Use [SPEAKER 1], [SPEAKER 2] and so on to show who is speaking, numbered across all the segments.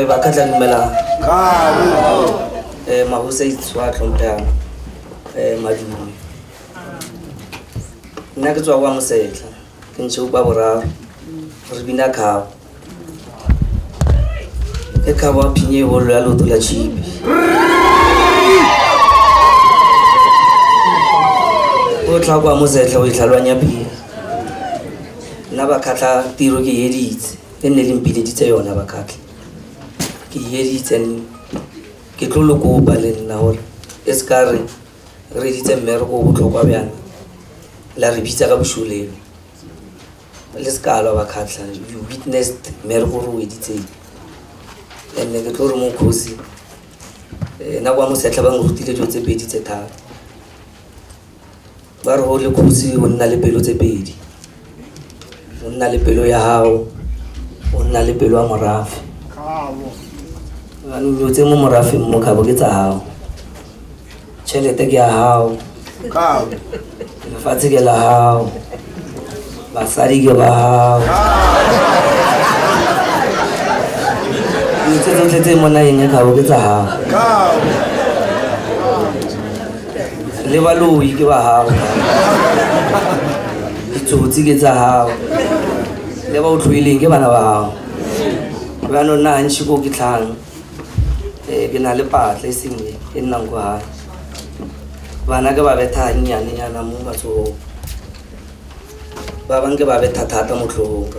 [SPEAKER 1] Ba katla dumela. Mahose itswa tlhompha madume. Nna ke tswa kwa Mosetla. Ke ntse ba boraro. Re bina khao. Ke khao phinye bollo ya loto la chipi. O tla kwa Mosetla o itlhalwanya pele. Nna ba khatla tiro ke editse. E ne le mpileditse yona ba khatla. Ke editse ke tlolo go ba le nna hore e ska re ditse mmere go botlhokwa bjana la re bitsa ka boshuleng le ska lo ba khatla you witnessed mmere go re editse ene ke tlo re mo khosi na kwa Mosetla ba ngutile tse pedi tse thata ba re ho le khosi o nna le pelo tse pedi o nna le pelo ya hao o nna le pelo ya morafe ano tse mo morafe mo khabo ke tsa hao tšhelete ke ya hao lefatshe ke la hao basadi ke ba hao tse tsotlhe tse mo nageng e khabo ke tsa hao le baloi ke ba hao ditsotsi ke tsa hao le ba o tlhoileng ke bana ba hao bjanong nna gantši ko ke tlhang ke na le patla e seng e nnang ko gae bana ke ba betha nyanenyana mo matsogong ba bangwe ke ba betha thata mo tlhogong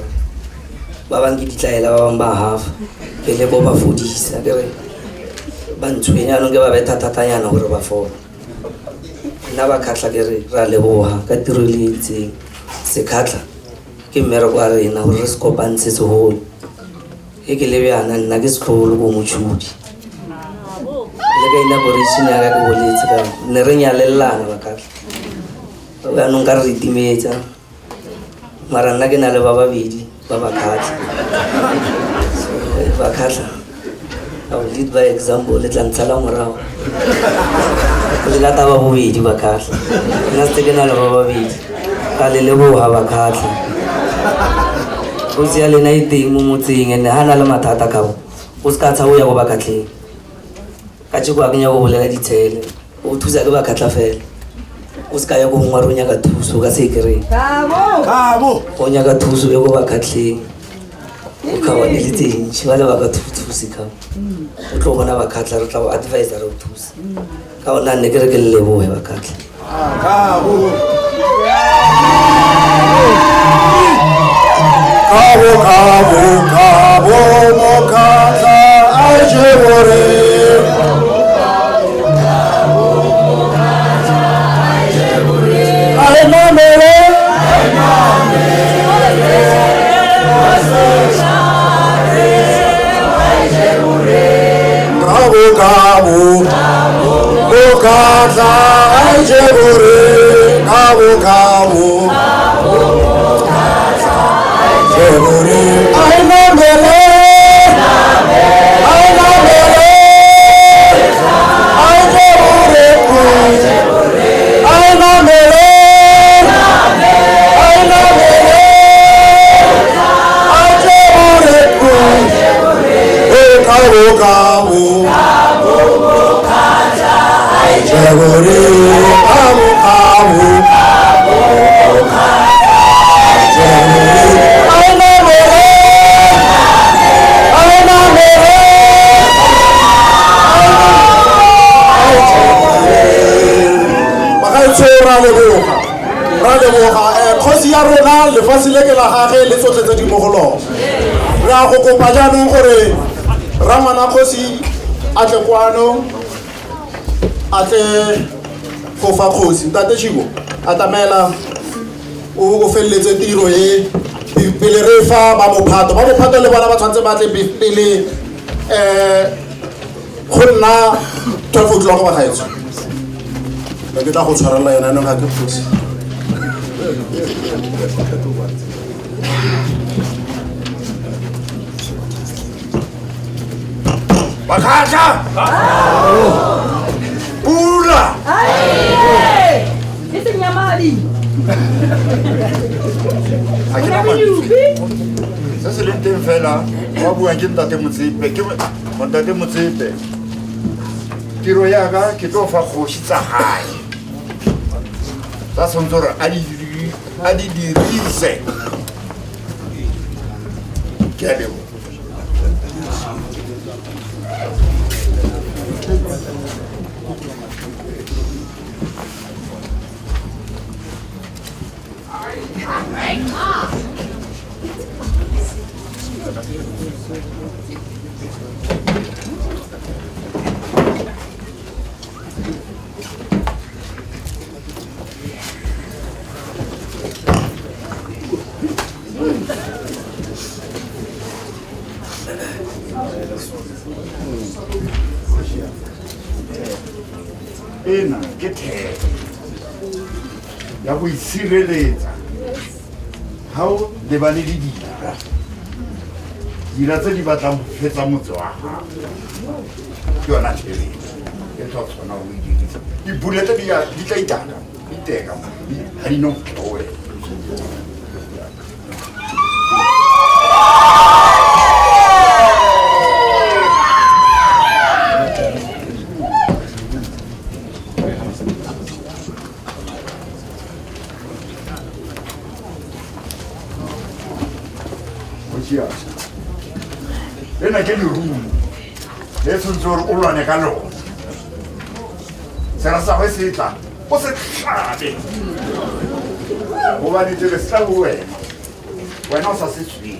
[SPEAKER 1] ba bangwe ke ditlaela ba bangwe ba hafa pele bo ba fodisa kere ba ntshwenyanong ke ba betha thatanyana gore ba fola nna ba khatlha ke re ra leboga ka tiro e le itseng se khatlha ke mmereko a rena gore re se kopantshe segolo e ke le bjana nna ke setlhogolo ko motšhodi le ka inaboration ya ka ke boletse ka ne re nyalelana ba khatlha bjanong ka re itimetsa mara nna ke na le ba babedi ba ba khatlha ba khatlha I will lead by example le tla ntshala morago le lata ba bobedi ba khatlha nna se ke na le ba babedi ka le leboga ba khatlha o se ya lena e teng mo motseng ene ha na le mathata ka bo o se ka tsha o ya go ba khatlheng ka tšeko a kenya go bolela ditshele o thusa ke ba khatlha fela o se ka ya go ngwa re o nyaka thuso ka se kereng o nyaka thuso e go ba khatlheng o kgawane le tse ntšhi ba le ba ka thusi ka o tlo bona ba khatlha re tla go advisor re o thusa ka ona nne ke re ke le leboge ba khatlha
[SPEAKER 2] Cabo, Mocata, Ajebore. Cabo, Mocata, Ajebore. Cabo. Fasileke la gage le tsotletse di mogolo ra go kopa jaanong gore ramana khosi a tle kwano a tle go fa khosi ntate Chibo a tamela o felletse tiro e pele re fa ba mophato le bona ba tshwantse ba tle pele go nna 12 o'clock ba gaetso ke tla go tshwarela yona no ga ke khosi Bakasha! Pula!
[SPEAKER 3] Ay! Ito niya mali.
[SPEAKER 2] Ha ke na mantswe. Se se leng teng fela wa buang ke ntate Motsepe. Tiro ya ka ke tlo fa kgoši tsa hae tsa tshwanetse gore a di dirise. Ke a leboha. Ena ke theko ya go itshireletsa ha o lebane le dira tse di batlang go fetsa motse wa gago ke yona tsheletso e tla tshwana go e dirisa. Dibulete di tla itaka iteka ga di no tlowe. Ena ke lerumo le tshwanetse gore o lwane ka lona. Sera sa go se tla o se tlhabe gobane tsele se tla go wena o sa se tswile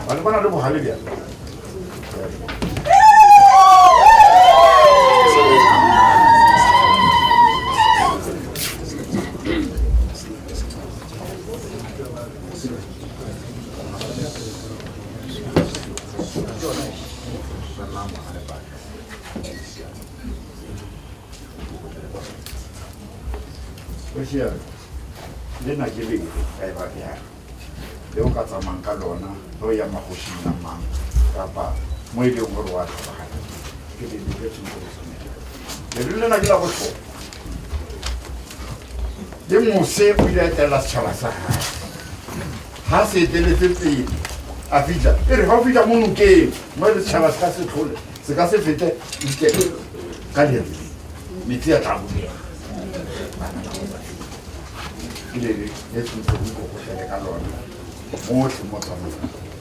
[SPEAKER 2] ba le bona le bogale bja le na ke le ka ba ya le o ka tsamang ka lona lo ya magošing a mang kapa mo e leng gore wa tlhobagala ke le na ke la go tlhoka le mose o ile a etela setšhaba sa gae ga se eteletse pele a fitlha e re ga o fitlha mo nokeng mo le setšhaba se ka se tlhole se ka se fete iteke ka letle metsi a tla bolega le tshwanetse go ikokgotlele ka lona motlhe mo tsamayang.